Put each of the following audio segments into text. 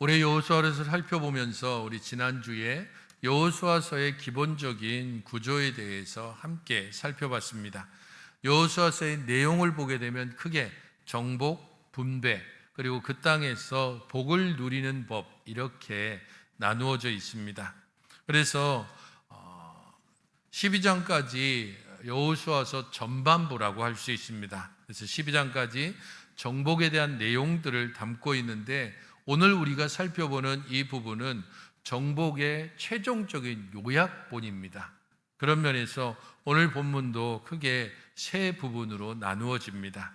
올해 여호수아를 살펴보면서 우리 지난주에 여호수아서의 기본적인 구조에 대해서 함께 살펴봤습니다. 여호수아서의 내용을 보게 되면 크게 정복, 분배, 그리고 그 땅에서 복을 누리는 법, 이렇게 나누어져 있습니다. 그래서 12장까지 여호수아서 전반부라고 할 수 있습니다. 그래서 12장까지 정복에 대한 내용들을 담고 있는데, 오늘 우리가 살펴보는 이 부분은 정복의 최종적인 요약본입니다. 그런 면에서 오늘 본문도 크게 세 부분으로 나누어집니다.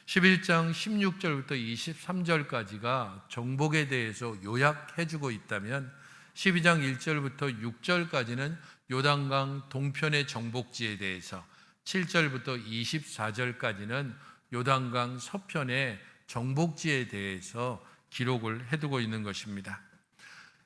11장 16절부터 23절까지가 정복에 대해서 요약해주고 있다면, 12장 1절부터 6절까지는 요단강 동편의 정복지에 대해서, 7절부터 24절까지는 요단강 서편의 정복지에 대해서 기록을 해두고 있는 것입니다.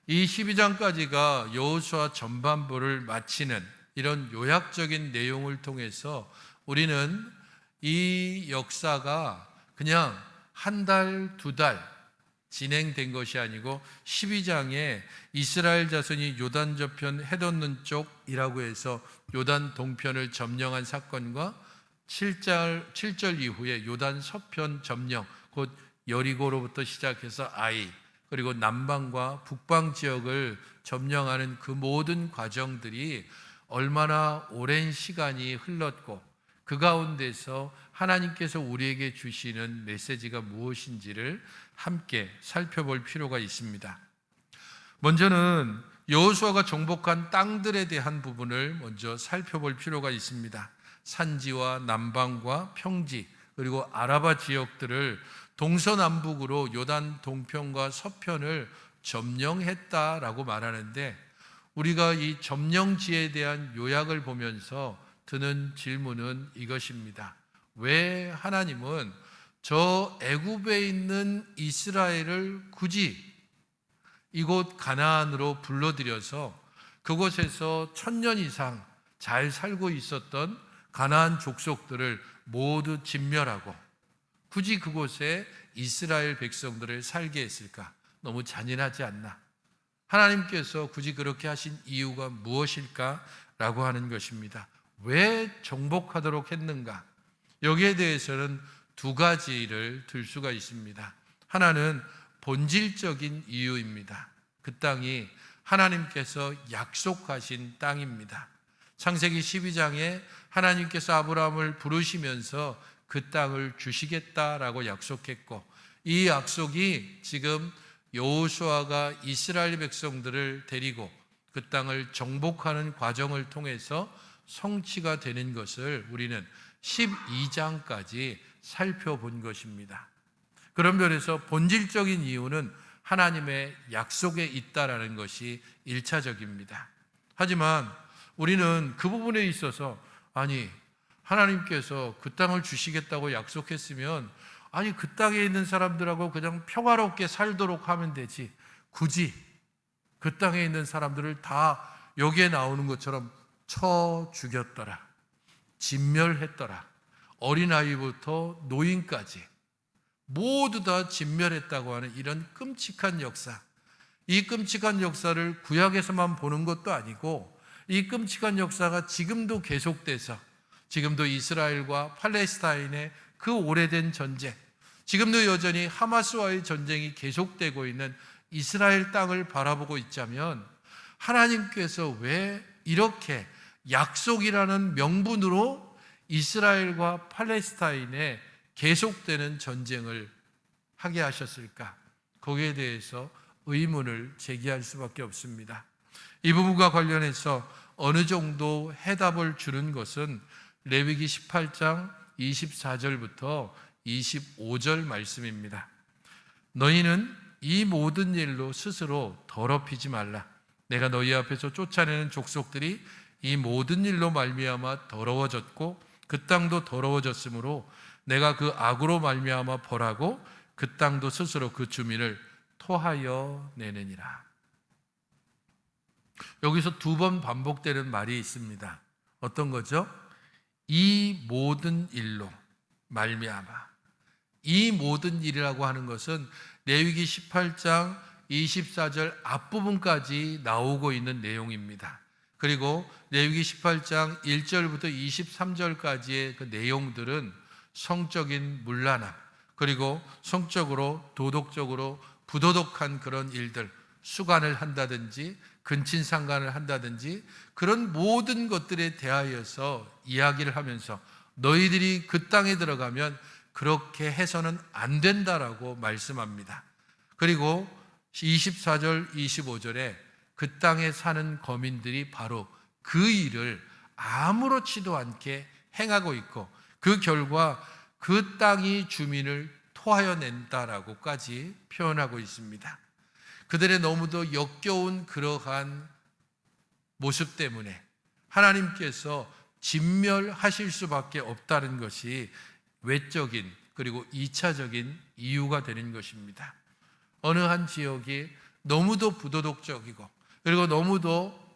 이 12장까지가 여호수아 전반부를 마치는 이런 요약적인 내용을 통해서 우리는 이 역사가 그냥 한 달, 두 달 진행된 것이 아니고, 12장에 이스라엘 자손이 요단 저편 해돋는 쪽이라고 해서 요단 동편을 점령한 사건과 7절 이후에 요단 서편 점령, 곧 여리고로부터 시작해서 아이, 그리고 남방과 북방 지역을 점령하는 그 모든 과정들이 얼마나 오랜 시간이 흘렀고, 그 가운데서 하나님께서 우리에게 주시는 메시지가 무엇인지를 함께 살펴볼 필요가 있습니다. 먼저는 여호수아가 정복한 땅들에 대한 부분을 먼저 살펴볼 필요가 있습니다. 산지와 남방과 평지, 그리고 아라바 지역들을 동서남북으로 요단 동편과 서편을 점령했다라고 말하는데, 우리가 이 점령지에 대한 요약을 보면서 드는 질문은 이것입니다. 왜 하나님은 저 애굽에 있는 이스라엘을 굳이 이곳 가나안으로 불러들여서 그곳에서 1000년 이상 잘 살고 있었던 가나안 족속들을 모두 진멸하고 굳이 그곳에 이스라엘 백성들을 살게 했을까? 너무 잔인하지 않나? 하나님께서 굳이 그렇게 하신 이유가 무엇일까? 라고 하는 것입니다. 왜 정복하도록 했는가? 여기에 대해서는 두 가지를 들 수가 있습니다. 하나는 본질적인 이유입니다. 그 땅이 하나님께서 약속하신 땅입니다. 창세기 12장에 하나님께서 아브라함을 부르시면서 그 땅을 주시겠다라고 약속했고, 이 약속이 지금 여호수아가 이스라엘 백성들을 데리고 그 땅을 정복하는 과정을 통해서 성취가 되는 것을 우리는 12장까지 살펴본 것입니다. 그런 면에서 본질적인 이유는 하나님의 약속에 있다라는 것이 1차적입니다. 하지만 우리는 그 부분에 있어서, 아니, 하나님께서 그 땅을 주시겠다고 약속했으면 그 땅에 있는 사람들하고 그냥 평화롭게 살도록 하면 되지, 굳이 그 땅에 있는 사람들을 다 여기에 나오는 것처럼 쳐 죽였더라, 진멸했더라, 어린아이부터 노인까지 모두 다 진멸했다고 하는 이런 끔찍한 역사, 이 끔찍한 역사를 구약에서만 보는 것도 아니고, 이 끔찍한 역사가 지금도 계속돼서 지금도 이스라엘과 팔레스타인의 그 오래된 전쟁, 지금도 여전히 하마스와의 전쟁이 계속되고 있는 이스라엘 땅을 바라보고 있자면, 하나님께서 왜 이렇게 약속이라는 명분으로 이스라엘과 팔레스타인에 계속되는 전쟁을 하게 하셨을까? 거기에 대해서 의문을 제기할 수밖에 없습니다. 이 부분과 관련해서 어느 정도 해답을 주는 것은 레위기 18장 24절부터 25절 말씀입니다. 너희는 이 모든 일로 스스로 더럽히지 말라. 내가 너희 앞에서 쫓아내는 족속들이 이 모든 일로 말미암아 더러워졌고 그 땅도 더러워졌으므로 내가 그 악으로 말미암아 벌하고 그 땅도 스스로 그 주민을 토하여 내느니라. 여기서 두 번 반복되는 말이 있습니다. 어떤 거죠? 이 모든 일로 말미암아. 이 모든 일이라고 하는 것은 레위기 18장 24절 앞부분까지 나오고 있는 내용입니다. 그리고 레위기 18장 1절부터 23절까지의 그 내용들은 성적인 문란함, 그리고 성적으로 도덕적으로 부도덕한 그런 일들, 수간을 한다든지 근친상간을 한다든지 그런 모든 것들에 대하여서 이야기를 하면서 너희들이 그 땅에 들어가면 그렇게 해서는 안 된다라고 말씀합니다. 그리고 24절 25절에 그 땅에 사는 거민들이 바로 그 일을 아무렇지도 않게 행하고 있고 그 결과 그 땅이 주민을 토하여 낸다라고까지 표현하고 있습니다. 그들의 너무도 역겨운 그러한 모습 때문에 하나님께서 진멸하실 수밖에 없다는 것이 외적인 그리고 2차적인 이유가 되는 것입니다. 어느 한 지역이 너무도 부도덕적이고 그리고 너무도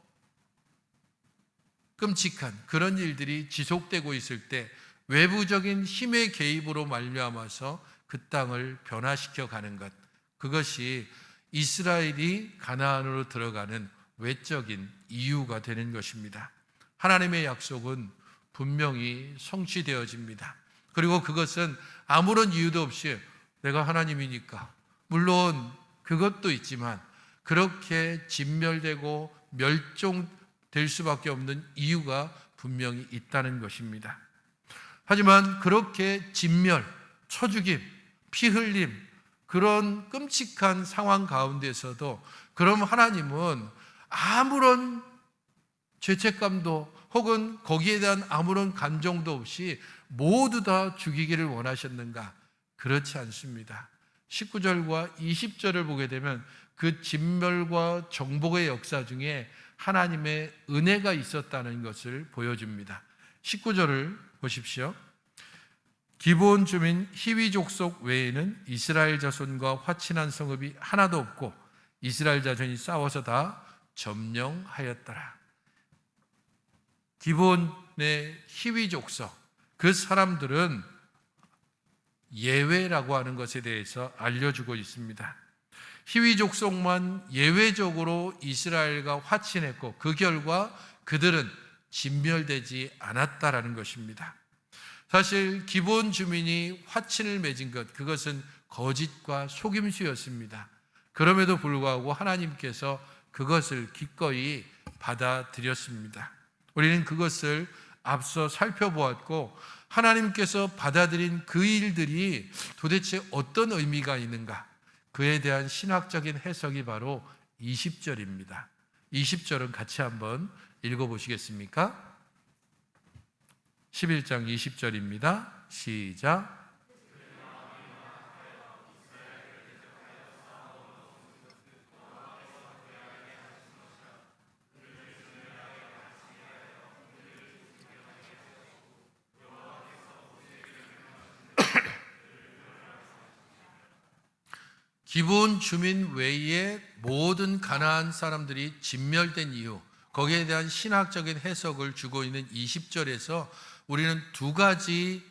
끔찍한 그런 일들이 지속되고 있을 때 외부적인 힘의 개입으로 말미암아서 그 땅을 변화시켜 가는 것, 그것이 이스라엘이 가나안으로 들어가는 외적인 이유가 되는 것입니다. 하나님의 약속은 분명히 성취되어집니다. 그리고 그것은 아무런 이유도 없이 내가 하나님이니까, 물론 그것도 있지만 그렇게 진멸되고 멸종될 수밖에 없는 이유가 분명히 있다는 것입니다. 하지만 그렇게 진멸, 쳐죽임, 피 흘림, 그런 끔찍한 상황 가운데서도 그럼 하나님은 아무런 죄책감도 혹은 거기에 대한 아무런 감정도 없이 모두 다 죽이기를 원하셨는가? 그렇지 않습니다. 19절과 20절을 보게 되면 그 진멸과 정복의 역사 중에 하나님의 은혜가 있었다는 것을 보여줍니다. 19절을 보십시오. 기브온 주민 히위 족속 외에는 이스라엘 자손과 화친한 성읍이 하나도 없고 이스라엘 자손이 싸워서 다 점령하였더라. 기브온의 히위 족속, 그 사람들은 예외라고 하는 것에 대해서 알려주고 있습니다. 히위 족속만 예외적으로 이스라엘과 화친했고 그 결과 그들은 진멸되지 않았다라는 것입니다. 사실 기브온 주민이 화친을 맺은 것, 그것은 거짓과 속임수였습니다. 그럼에도 불구하고 하나님께서 그것을 기꺼이 받아들였습니다. 우리는 그것을 앞서 살펴보았고 하나님께서 받아들인 그 일들이 도대체 어떤 의미가 있는가? 그에 대한 신학적인 해석이 바로 20절입니다. 20절은 같이 한번 읽어보시겠습니까? 11장 20절입니다. 시작. 기브온 주민 외에 모든 가나안 사람들이 진멸된 이유, 거기에 대한 신학적인 해석을 주고 있는 20절에서 우리는 두 가지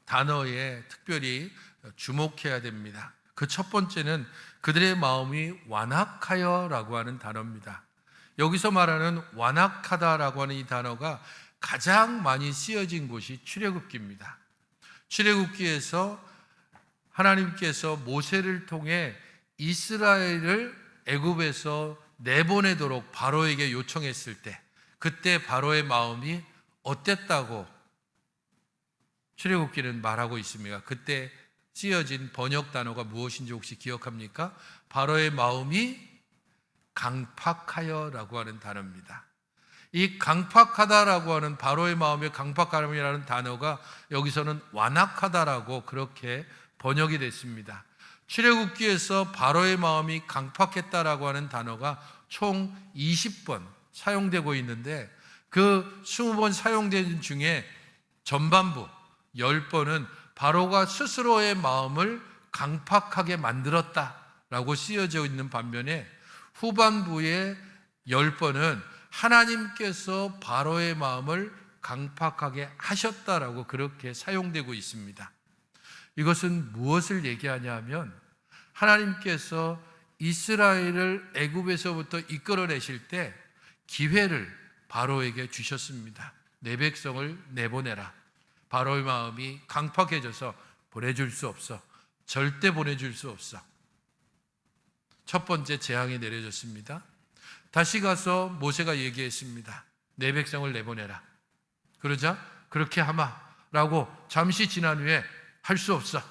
단어에 특별히 주목해야 됩니다. 그 첫 번째는 그들의 마음이 완악하여라고 하는 단어입니다. 여기서 말하는 완악하다라고 하는 이 단어가 가장 많이 쓰여진 곳이 출애굽기입니다. 출애굽기에서 하나님께서 모세를 통해 이스라엘을 애굽에서 내보내도록 바로에게 요청했을 때 그때 바로의 마음이 어땠다고 출애굽기는 말하고 있습니다. 그때 쓰여진 번역 단어가 무엇인지 혹시 기억합니까? 바로의 마음이 강팍하여라고 하는 단어입니다. 이 강팍하다라고 하는 바로의 마음의 강팍함이라는 단어가 여기서는 완악하다라고 그렇게 번역이 됐습니다. 출애굽기에서 바로의 마음이 강팍했다라고 하는 단어가 총 20번 사용되고 있는데 그 20번 사용된 중에 전반부 10번은 바로가 스스로의 마음을 강팍하게 만들었다라고 쓰여져 있는 반면에 후반부의 10번은 하나님께서 바로의 마음을 강팍하게 하셨다라고 그렇게 사용되고 있습니다. 이것은 무엇을 얘기하냐 하면 하나님께서 이스라엘을 애굽에서부터 이끌어내실 때 기회를 바로에게 주셨습니다. 내 백성을 내보내라. 바로의 마음이 강팍해져서 보내줄 수 없어. 절대 보내줄 수 없어. 첫 번째 재앙이 내려졌습니다. 다시 가서 모세가 얘기했습니다. 내 백성을 내보내라. 그러자 그렇게 하마라고 잠시 지난 후에 할 수 없어.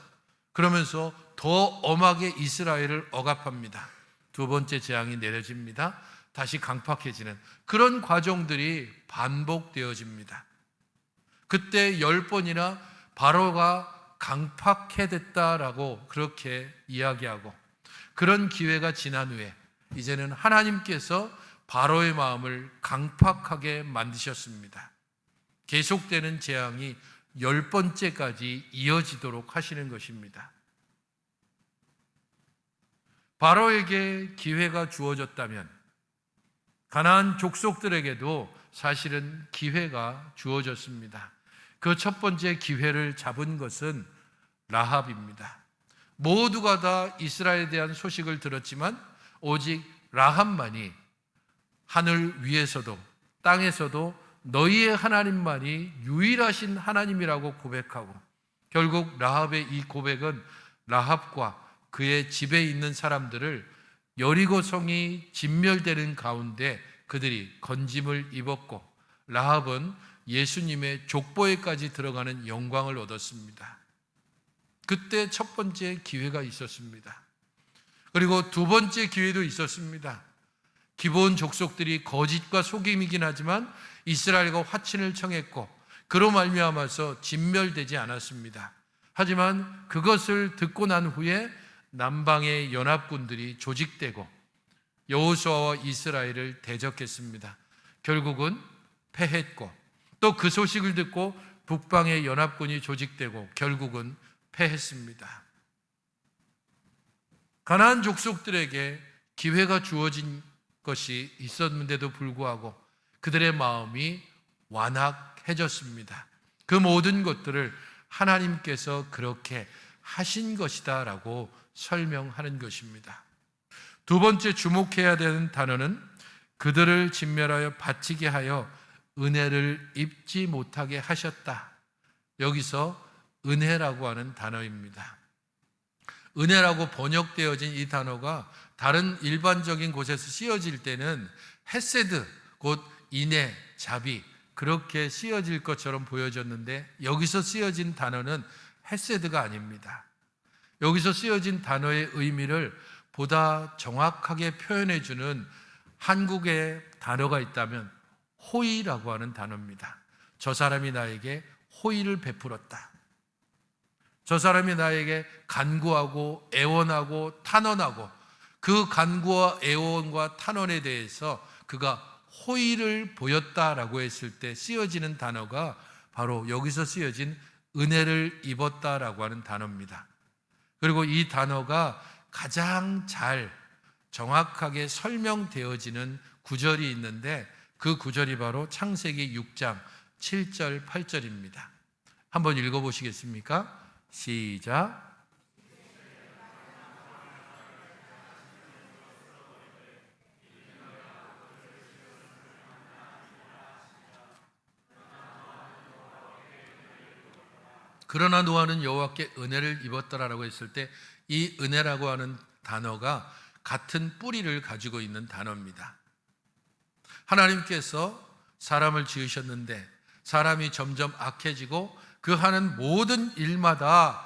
그러면서 더 엄하게 이스라엘을 억압합니다. 두 번째 재앙이 내려집니다. 다시 강팍해지는 그런 과정들이 반복되어집니다. 그때 10번이나 바로가 강팍해졌다라고 그렇게 이야기하고, 그런 기회가 지난 후에 이제는 하나님께서 바로의 마음을 강팍하게 만드셨습니다. 계속되는 재앙이 10번째까지 이어지도록 하시는 것입니다. 바로에게 기회가 주어졌다면 가나안 족속들에게도 사실은 기회가 주어졌습니다. 그 첫 번째 기회를 잡은 것은 라합입니다. 모두가 다 이스라엘에 대한 소식을 들었지만 오직 라합만이 하늘 위에서도 땅에서도 너희의 하나님만이 유일하신 하나님이라고 고백하고, 결국 라합의 이 고백은 라합과 그의 집에 있는 사람들을 여리고 성이 진멸되는 가운데 그들이 건짐을 입었고, 라합은 예수님의 족보에까지 들어가는 영광을 얻었습니다. 그때 첫 번째 기회가 있었습니다. 그리고 두 번째 기회도 있었습니다. 기본 족속들이 거짓과 속임이긴 하지만 이스라엘과 화친을 청했고 그로 말미암아서 진멸되지 않았습니다. 하지만 그것을 듣고 난 후에 남방의 연합군들이 조직되고 여호수아와 이스라엘을 대적했습니다. 결국은 패했고, 또 그 소식을 듣고 북방의 연합군이 조직되고 결국은 패했습니다. 가나안 족속들에게 기회가 주어진 것이 있었는데도 불구하고 그들의 마음이 완악해졌습니다. 그 모든 것들을 하나님께서 그렇게 하신 것이다 라고 설명하는 것입니다. 두 번째 주목해야 되는 단어는 그들을 진멸하여 바치게 하여 은혜를 입지 못하게 하셨다. 여기서 은혜라고 하는 단어입니다. 은혜라고 번역되어진 이 단어가 다른 일반적인 곳에서 쓰여질 때는 헤세드, 곧 인애, 자비, 그렇게 쓰여질 것처럼 보여졌는데 여기서 쓰여진 단어는 헤세드가 아닙니다. 여기서 쓰여진 단어의 의미를 보다 정확하게 표현해주는 한국의 단어가 있다면 호의라고 하는 단어입니다. 저 사람이 나에게 호의를 베풀었다. 저 사람이 나에게 간구하고 애원하고 탄원하고 그 간구와 애원과 탄원에 대해서 그가 호의를 보였다라고 했을 때 쓰여지는 단어가 바로 여기서 쓰여진 은혜를 입었다라고 하는 단어입니다. 그리고 이 단어가 가장 잘 정확하게 설명되어지는 구절이 있는데 그 구절이 바로 창세기 6장 7절 8절입니다. 한번 읽어보시겠습니까? 시작. 그러나 노아는 여호와께 은혜를 입었더라라고 했을 때 이 은혜라고 하는 단어가 같은 뿌리를 가지고 있는 단어입니다. 하나님께서 사람을 지으셨는데 사람이 점점 악해지고 그 하는 모든 일마다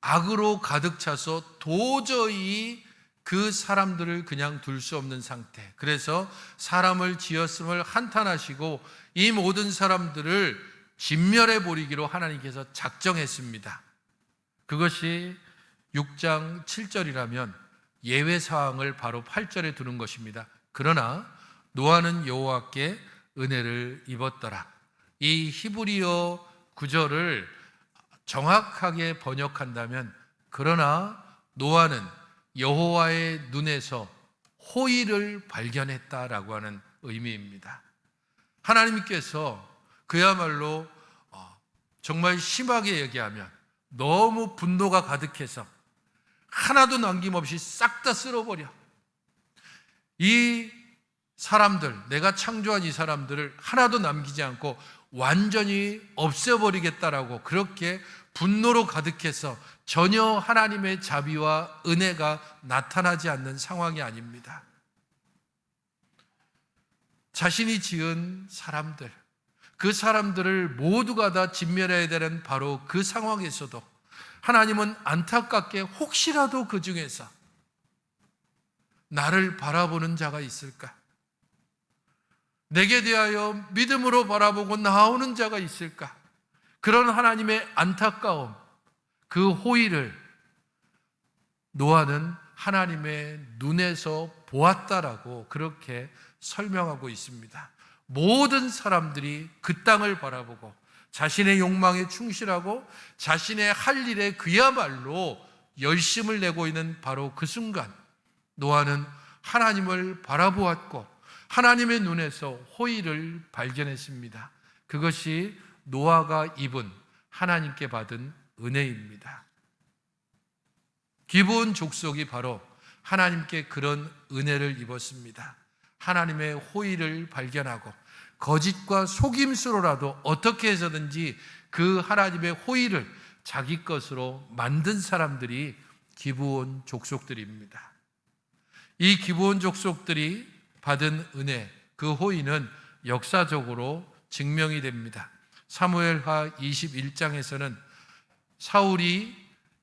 악으로 가득 차서 도저히 그 사람들을 그냥 둘 수 없는 상태. 그래서 사람을 지었음을 한탄하시고 이 모든 사람들을 진멸해 버리기로 하나님께서 작정했습니다. 그것이 6장 7절이라면 예외 사항을 바로 8절에 두는 것입니다. 그러나 노아는 여호와께 은혜를 입었더라. 이 히브리어 구절을 정확하게 번역한다면 그러나 노아는 여호와의 눈에서 호의를 발견했다라고 하는 의미입니다. 하나님께서 그야말로 정말 심하게 얘기하면 너무 분노가 가득해서 하나도 남김없이 싹 다 쓸어버려. 이 사람들, 내가 창조한 이 사람들을 하나도 남기지 않고 완전히 없애버리겠다라고 그렇게 분노로 가득해서 전혀 하나님의 자비와 은혜가 나타나지 않는 상황이 아닙니다. 자신이 지은 사람들, 그 사람들을 모두가 다 진멸해야 되는 바로 그 상황에서도 하나님은 안타깝게 혹시라도 그 중에서 나를 바라보는 자가 있을까? 내게 대하여 믿음으로 바라보고 나오는 자가 있을까? 그런 하나님의 안타까움, 그 호의를 노아는 하나님의 눈에서 보았다라고 그렇게 설명하고 있습니다. 모든 사람들이 그 땅을 바라보고 자신의 욕망에 충실하고 자신의 할 일에 그야말로 열심을 내고 있는 바로 그 순간 노아는 하나님을 바라보았고 하나님의 눈에서 호의를 발견했습니다. 그것이 노아가 입은 하나님께 받은 은혜입니다. 기브온 족속이 바로 하나님께 그런 은혜를 입었습니다. 하나님의 호의를 발견하고 거짓과 속임수로라도 어떻게 해서든지 그 하나님의 호의를 자기 것으로 만든 사람들이 기브온 족속들입니다. 이 기브온 족속들이 받은 은혜, 그 호의는 역사적으로 증명이 됩니다. 사무엘하 21장에서는 사울이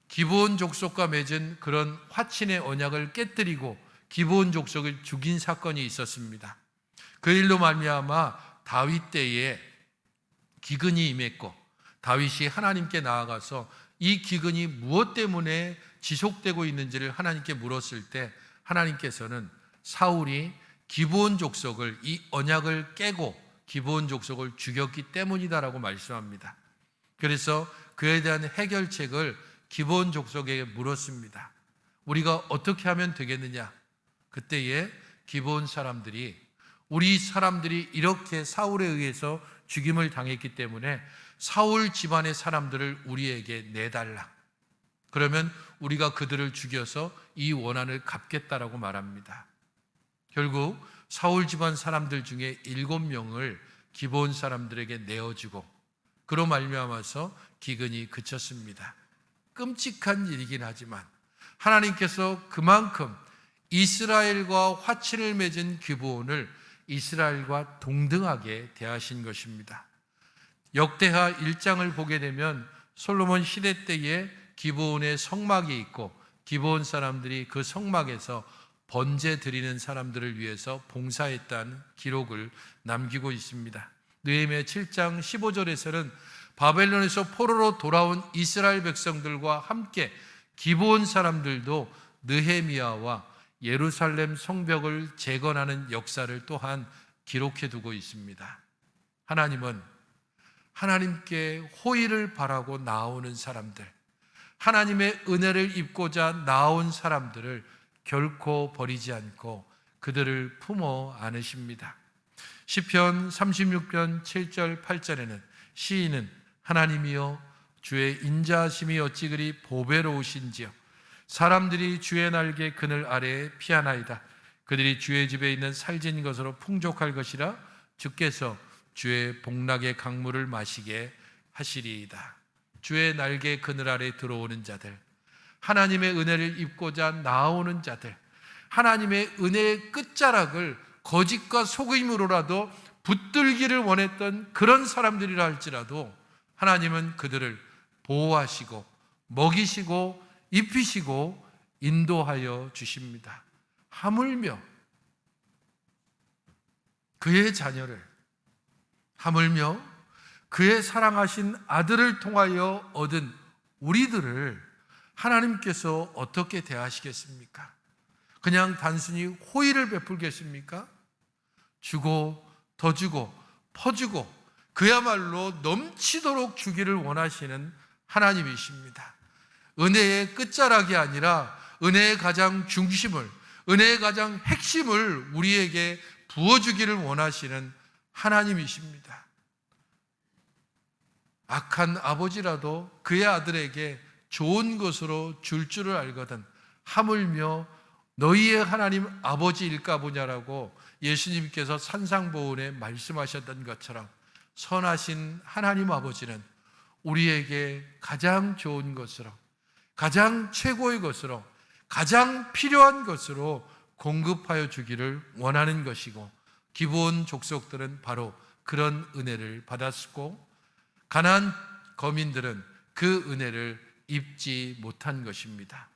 기브온 족속과 맺은 그런 화친의 언약을 깨뜨리고 기브온 족속을 죽인 사건이 있었습니다. 그 일로 말미암아 다윗 때에 기근이 임했고 다윗이 하나님께 나아가서 이 기근이 무엇 때문에 지속되고 있는지를 하나님께 물었을 때 하나님께서는 사울이 기브온 족속을 이 언약을 깨고 기브온 족속을 죽였기 때문이다라고 말씀합니다. 그래서 그에 대한 해결책을 기브온 족속에게 물었습니다. 우리가 어떻게 하면 되겠느냐? 그때에 기브온 사람들이 우리 사람들이 이렇게 사울에 의해서 죽임을 당했기 때문에 사울 집안의 사람들을 우리에게 내달라. 그러면 우리가 그들을 죽여서 이 원한을 갚겠다라고 말합니다. 결국 사울 집안 사람들 중에 7명을 기브온 사람들에게 내어주고 그로 말미암아서 기근이 그쳤습니다. 끔찍한 일이긴 하지만 하나님께서 그만큼 이스라엘과 화친을 맺은 기브온을 이스라엘과 동등하게 대하신 것입니다. 역대하 1장을 보게 되면 솔로몬 시대 때에 기브온의 성막이 있고 기브온 사람들이 그 성막에서 번제 드리는 사람들을 위해서 봉사했다는 기록을 남기고 있습니다. 느헤미야 7장 15절에서는 바벨론에서 포로로 돌아온 이스라엘 백성들과 함께 기브온 사람들도 느헤미야와 예루살렘 성벽을 재건하는 역사를 또한 기록해 두고 있습니다. 하나님은 하나님께 호의를 바라고 나오는 사람들, 하나님의 은혜를 입고자 나온 사람들을 결코 버리지 않고 그들을 품어 안으십니다. 시편 36편 7절 8절에는 시인은 하나님이여 주의 인자하심이 어찌 그리 보배로우신지요 사람들이 주의 날개 그늘 아래에 피하나이다. 그들이 주의 집에 있는 살진 것으로 풍족할 것이라 주께서 주의 복락의 강물을 마시게 하시리이다. 주의 날개 그늘 아래 들어오는 자들, 하나님의 은혜를 입고자 나오는 자들, 하나님의 은혜의 끝자락을 거짓과 속임으로라도 붙들기를 원했던 그런 사람들이라 할지라도 하나님은 그들을 보호하시고 먹이시고 입히시고 인도하여 주십니다. 하물며 그의 자녀를, 하물며 그의 사랑하신 아들을 통하여 얻은 우리들을 하나님께서 어떻게 대하시겠습니까? 그냥 단순히 호의를 베풀겠습니까? 주고 더 주고 퍼주고 그야말로 넘치도록 주기를 원하시는 하나님이십니다. 은혜의 끝자락이 아니라 은혜의 가장 중심을, 은혜의 가장 핵심을 우리에게 부어주기를 원하시는 하나님이십니다. 악한 아버지라도 그의 아들에게 좋은 것으로 줄 줄을 알거든 하물며 너희의 하나님 아버지일까 보냐라고 예수님께서 산상보훈에 말씀하셨던 것처럼 선하신 하나님 아버지는 우리에게 가장 좋은 것으로, 가장 최고의 것으로, 가장 필요한 것으로 공급하여 주기를 원하는 것이고, 기브온 족속들은 바로 그런 은혜를 받았고, 가나안 거민들은 그 은혜를 입지 못한 것입니다.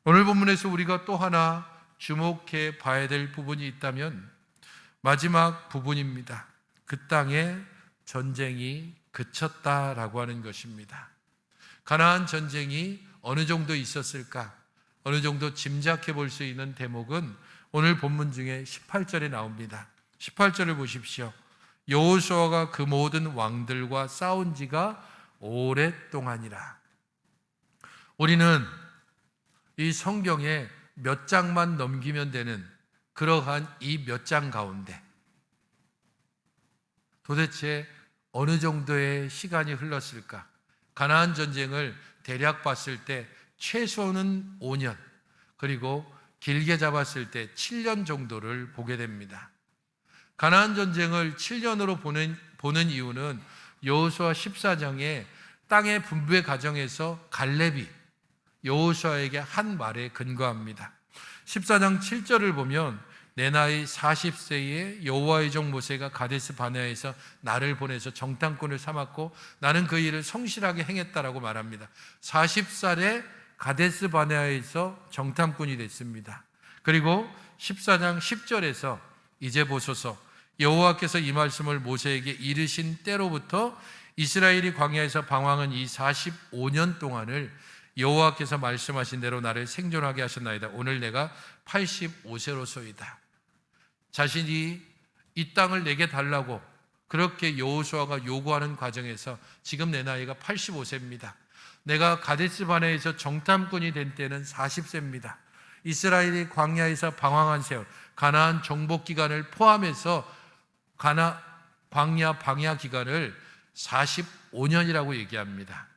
오늘 본문에서 우리가 또 하나 주목해 봐야 될 부분이 있다면 마지막 부분입니다. 그 땅에 전쟁이 그쳤다라고 하는 것입니다. 가나안 전쟁이 어느 정도 있었을까? 어느 정도 짐작해 볼 수 있는 대목은 오늘 본문 중에 18절에 나옵니다. 18절을 보십시오. 여호수아가 그 모든 왕들과 싸운 지가 오랫동안이라. 우리는 이 성경에 몇 장만 넘기면 되는 그러한 이 몇 장 가운데 도대체 어느 정도의 시간이 흘렀을까? 가나안 전쟁을 대략 봤을 때 최소는 5년, 그리고 길게 잡았을 때 7년 정도를 보게 됩니다. 가나안 전쟁을 7년으로 보는 이유는 여호수아 14장에 땅의 분배 과정에서 갈렙이 여호수아에게 한 말에 근거합니다. 14장 7절을 보면 내 나이 40세에 여호와의 종 모세가 가데스 바네아에서 나를 보내서 정탐꾼을 삼았고 나는 그 일을 성실하게 행했다라고 말합니다. 40살에 가데스 바네아에서 정탐꾼이 됐습니다. 그리고 14장 10절에서 이제 보소서 여호와께서 이 말씀을 모세에게 이르신 때로부터 이스라엘이 광야에서 방황한 이 45년 동안을 여호와께서 말씀하신 대로 나를 생존하게 하셨나이다. 오늘 내가 85세로소이다. 자신이 이 땅을 내게 달라고 그렇게 여호수아가 요구하는 과정에서 지금 내 나이가 85세입니다. 내가 가데스 바네아에서 정탐꾼이 된 때는 40세입니다. 이스라엘이 광야에서 방황한 세월, 가나안 정복 기간을 포함해서 광야 방야 기간을 45년이라고 얘기합니다.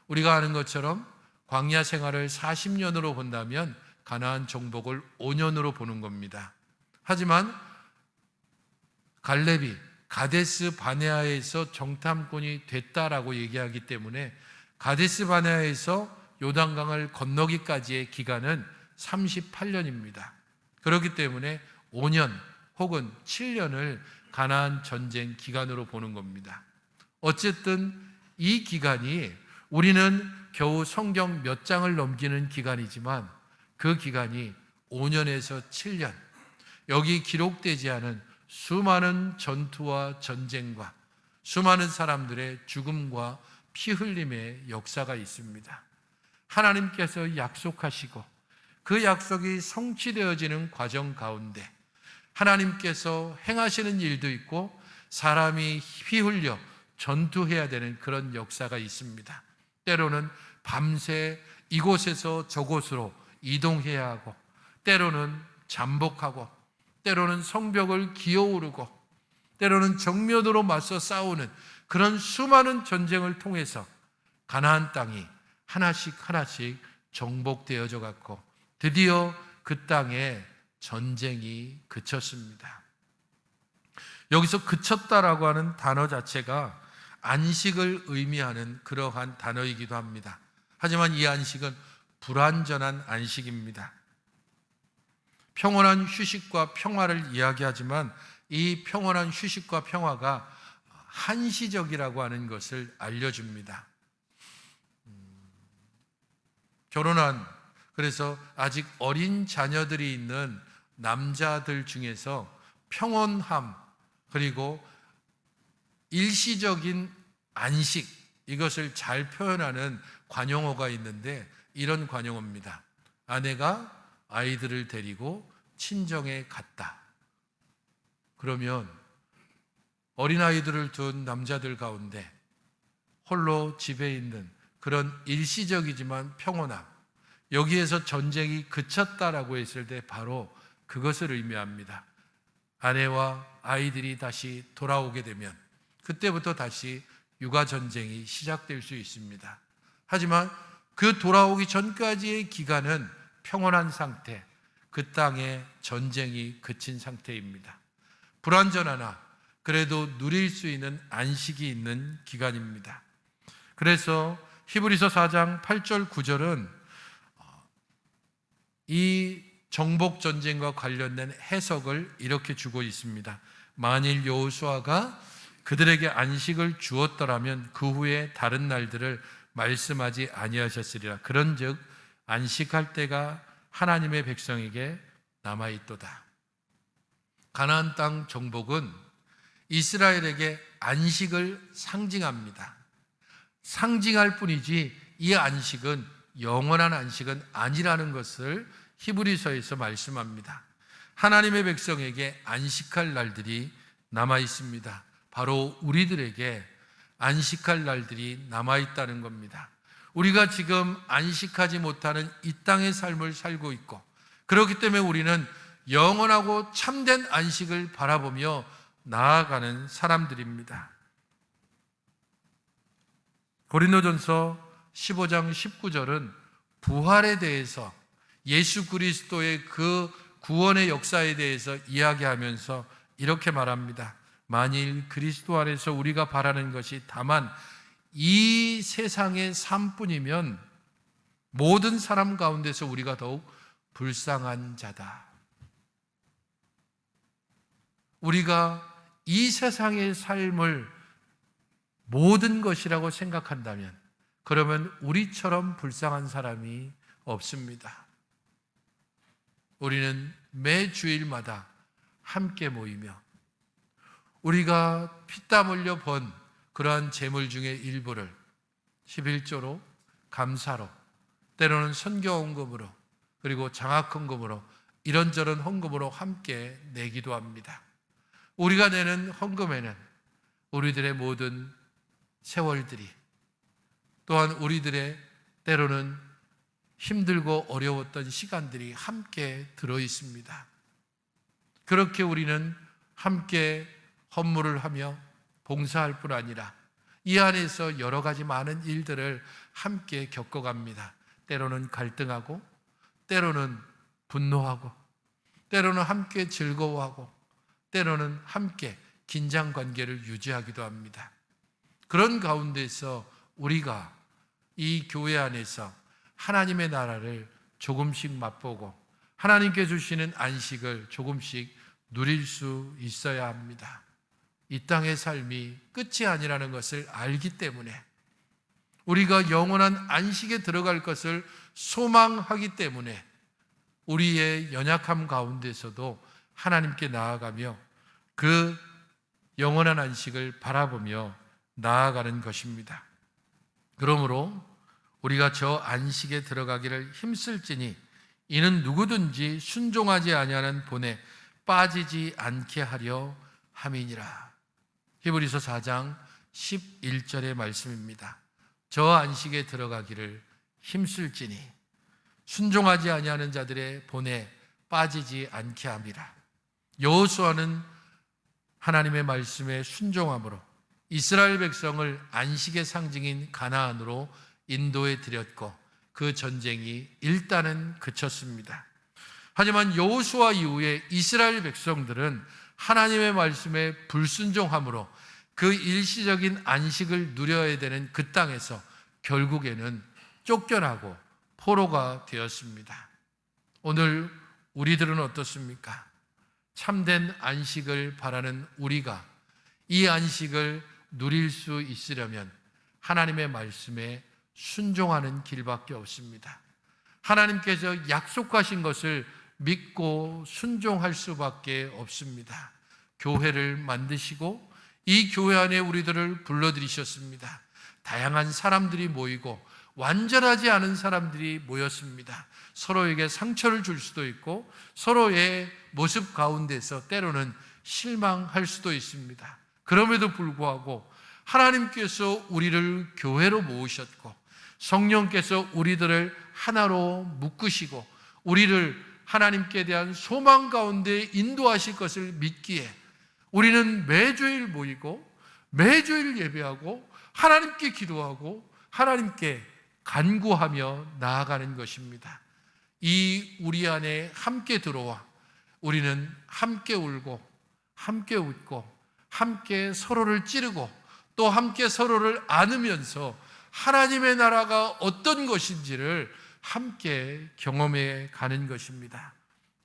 우리가 아는 것처럼 광야 생활을 40년으로 본다면 가나안 정복을 5년으로 보는 겁니다. 하지만 갈렙이 가데스 바네아에서 정탐꾼이 됐다라고 얘기하기 때문에 가데스 바네아에서 요단강을 건너기까지의 기간은 38년입니다. 그렇기 때문에 5년 혹은 7년을 가나안 전쟁 기간으로 보는 겁니다. 어쨌든 이 기간이 우리는 겨우 성경 몇 장을 넘기는 기간이지만 그 기간이 5년에서 7년, 여기 기록되지 않은 수많은 전투와 전쟁과 수많은 사람들의 죽음과 피 흘림의 역사가 있습니다. 하나님께서 약속하시고 그 약속이 성취되어지는 과정 가운데 하나님께서 행하시는 일도 있고 사람이 피 흘려 전투해야 되는 그런 역사가 있습니다. 때로는 밤새 이곳에서 저곳으로 이동해야 하고, 때로는 잠복하고, 때로는 성벽을 기어오르고, 때로는 정면으로 맞서 싸우는 그런 수많은 전쟁을 통해서 가나안 땅이 하나씩 하나씩 정복되어져 갔고 드디어 그 땅에 전쟁이 그쳤습니다. 여기서 그쳤다라고 하는 단어 자체가 안식을 의미하는 그러한 단어이기도 합니다. 하지만 이 안식은 불완전한 안식입니다. 평온한 휴식과 평화를 이야기하지만 이 평온한 휴식과 평화가 한시적이라고 하는 것을 알려줍니다. 결혼한, 그래서 아직 어린 자녀들이 있는 남자들 중에서 평온함 그리고 일시적인 안식, 이것을 잘 표현하는 관용어가 있는데 이런 관용어입니다. 아내가 아이들을 데리고 친정에 갔다. 그러면 어린아이들을 둔 남자들 가운데 홀로 집에 있는 그런 일시적이지만 평온함, 여기에서 전쟁이 그쳤다라고 했을 때 바로 그것을 의미합니다. 아내와 아이들이 다시 돌아오게 되면 그때부터 다시 육아 전쟁이 시작될 수 있습니다. 하지만 그 돌아오기 전까지의 기간은 평온한 상태, 그 땅에 전쟁이 그친 상태입니다. 불완전하나 그래도 누릴 수 있는 안식이 있는 기간입니다. 그래서 히브리서 4장 8절 9절은 이 정복 전쟁과 관련된 해석을 이렇게 주고 있습니다. 만일 여호수아가 그들에게 안식을 주었더라면 그 후에 다른 날들을 말씀하지 아니하셨으리라. 그런즉 안식할 때가 하나님의 백성에게 남아있도다. 가나안 땅 정복은 이스라엘에게 안식을 상징합니다. 상징할 뿐이지 이 안식은 영원한 안식은 아니라는 것을 히브리서에서 말씀합니다. 하나님의 백성에게 안식할 날들이 남아 있습니다. 바로 우리들에게 안식할 날들이 남아 있다는 겁니다. 우리가 지금 안식하지 못하는 이 땅의 삶을 살고 있고, 그렇기 때문에 우리는 영원하고 참된 안식을 바라보며 나아가는 사람들입니다. 고린도전서 15장 19절은 부활에 대해서, 예수 그리스도의 그 구원의 역사에 대해서 이야기하면서 이렇게 말합니다. 만일 그리스도 안에서 우리가 바라는 것이 다만 이 세상의 삶뿐이면 모든 사람 가운데서 우리가 더욱 불쌍한 자다. 우리가 이 세상의 삶을 모든 것이라고 생각한다면 그러면 우리처럼 불쌍한 사람이 없습니다. 우리는 매 주일마다 함께 모이며 우리가 피땀 흘려 번 그러한 재물 중의 일부를 11조로, 감사로, 때로는 선교 헌금으로, 그리고 장학 헌금으로, 이런저런 헌금으로 함께 내기도 합니다. 우리가 내는 헌금에는 우리들의 모든 세월들이, 또한 우리들의 때로는 힘들고 어려웠던 시간들이 함께 들어 있습니다. 그렇게 우리는 함께 헌물을 하며 봉사할 뿐 아니라 이 안에서 여러 가지 많은 일들을 함께 겪어갑니다. 때로는 갈등하고, 때로는 분노하고, 때로는 함께 즐거워하고, 때로는 함께 긴장 관계를 유지하기도 합니다. 그런 가운데서 우리가 이 교회 안에서 하나님의 나라를 조금씩 맛보고 하나님께 주시는 안식을 조금씩 누릴 수 있어야 합니다. 이 땅의 삶이 끝이 아니라는 것을 알기 때문에, 우리가 영원한 안식에 들어갈 것을 소망하기 때문에 우리의 연약함 가운데서도 하나님께 나아가며 그 영원한 안식을 바라보며 나아가는 것입니다. 그러므로 우리가 저 안식에 들어가기를 힘쓸지니 이는 누구든지 순종하지 아니하는 본에 빠지지 않게 하려 함이니라. 히브리서 4장 11절의 말씀입니다. 저 안식에 들어가기를 힘쓸지니 순종하지 아니하는 자들의 본에 빠지지 않게 함이라. 여호수아는 하나님의 말씀에 순종함으로 이스라엘 백성을 안식의 상징인 가나안으로 인도해 드렸고 그 전쟁이 일단은 그쳤습니다. 하지만 여호수아 이후에 이스라엘 백성들은 하나님의 말씀에 불순종함으로 그 일시적인 안식을 누려야 되는 그 땅에서 결국에는 쫓겨나고 포로가 되었습니다. 오늘 우리들은 어떻습니까? 참된 안식을 바라는 우리가 이 안식을 누릴 수 있으려면 하나님의 말씀에 순종하는 길밖에 없습니다. 하나님께서 약속하신 것을 믿고 순종할 수밖에 없습니다. 교회를 만드시고 이 교회 안에 우리들을 불러들이셨습니다. 다양한 사람들이 모이고 완전하지 않은 사람들이 모였습니다. 서로에게 상처를 줄 수도 있고 서로의 모습 가운데서 때로는 실망할 수도 있습니다. 그럼에도 불구하고 하나님께서 우리를 교회로 모으셨고 성령께서 우리들을 하나로 묶으시고 우리를 하나님께 대한 소망 가운데 인도하실 것을 믿기에 우리는 매주일 모이고 매주일 예배하고 하나님께 기도하고 하나님께 간구하며 나아가는 것입니다. 이 우리 안에 함께 들어와 우리는 함께 울고 함께 웃고 함께 서로를 찌르고 또 함께 서로를 안으면서 하나님의 나라가 어떤 것인지를 함께 경험해 가는 것입니다.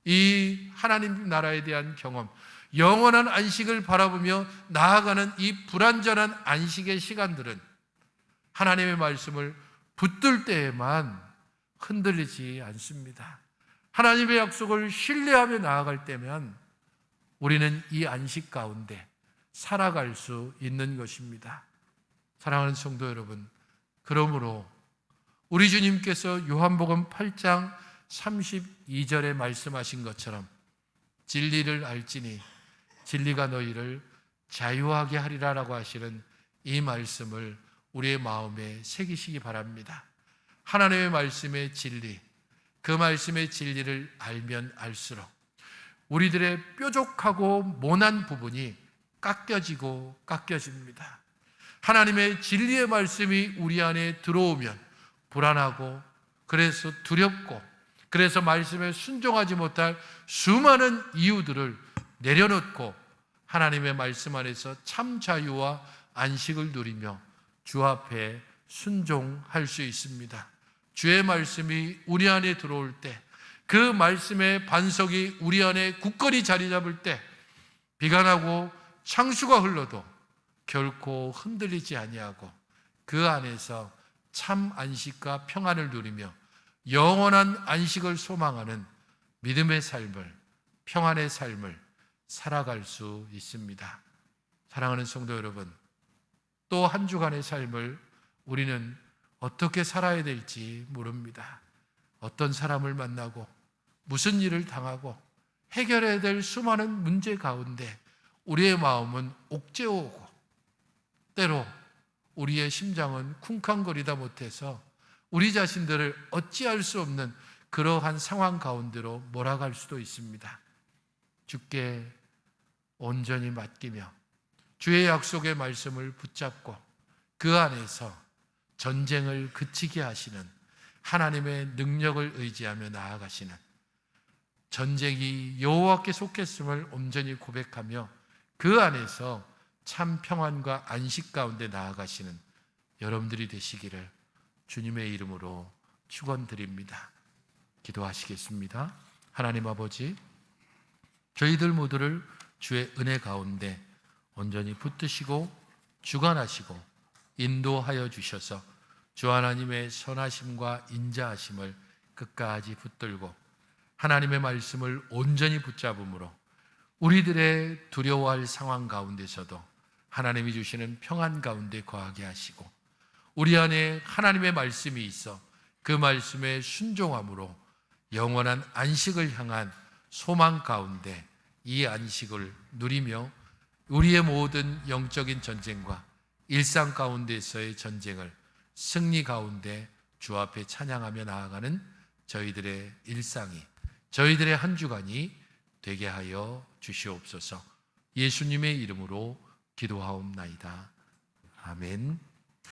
이 하나님 나라에 대한 경험, 영원한 안식을 바라보며 나아가는 이 불완전한 안식의 시간들은 하나님의 말씀을 붙들 때에만 흔들리지 않습니다. 하나님의 약속을 신뢰하며 나아갈 때면 우리는 이 안식 가운데 살아갈 수 있는 것입니다. 사랑하는 성도 여러분, 그러므로 우리 주님께서 요한복음 8장 32절에 말씀하신 것처럼 진리를 알지니 진리가 너희를 자유하게 하리라라고 하시는 이 말씀을 우리의 마음에 새기시기 바랍니다. 하나님의 말씀의 진리, 그 말씀의 진리를 알면 알수록 우리들의 뾰족하고 모난 부분이 깎여지고 깎여집니다. 하나님의 진리의 말씀이 우리 안에 들어오면 불안하고 그래서 두렵고 그래서 말씀에 순종하지 못할 수많은 이유들을 내려놓고 하나님의 말씀 안에서 참 자유와 안식을 누리며 주 앞에 순종할 수 있습니다. 주의 말씀이 우리 안에 들어올 때, 그 말씀의 반석이 우리 안에 굳건히 자리 잡을 때 비가 나고 창수가 흘러도 결코 흔들리지 아니하고 그 안에서 참 안식과 평안을 누리며 영원한 안식을 소망하는 믿음의 삶을, 평안의 삶을 살아갈 수 있습니다. 사랑하는 성도 여러분, 또 한 주간의 삶을 우리는 어떻게 살아야 될지 모릅니다. 어떤 사람을 만나고 무슨 일을 당하고 해결해야 될 수많은 문제 가운데 우리의 마음은 옥죄어오고 때로 우리의 심장은 쿵쾅거리다 못해서 우리 자신들을 어찌할 수 없는 그러한 상황 가운데로 몰아갈 수도 있습니다. 주께 온전히 맡기며 주의 약속의 말씀을 붙잡고 그 안에서 전쟁을 그치게 하시는 하나님의 능력을 의지하며 나아가시는, 전쟁이 여호와께 속했음을 온전히 고백하며 그 안에서 참 평안과 안식 가운데 나아가시는 여러분들이 되시기를 주님의 이름으로 축원드립니다. 기도하시겠습니다. 하나님 아버지, 저희들 모두를 주의 은혜 가운데 온전히 붙드시고 주관하시고 인도하여 주셔서 주 하나님의 선하심과 인자하심을 끝까지 붙들고 하나님의 말씀을 온전히 붙잡음으로 우리들의 두려워할 상황 가운데서도 하나님이 주시는 평안 가운데 거하게 하시고 우리 안에 하나님의 말씀이 있어 그 말씀에 순종함으로 영원한 안식을 향한 소망 가운데 이 안식을 누리며 우리의 모든 영적인 전쟁과 일상 가운데서의 전쟁을 승리 가운데 주 앞에 찬양하며 나아가는 저희들의 일상이, 저희들의 한 주간이 되게 하여 주시옵소서. 예수님의 이름으로 기도하옵나이다. 아멘.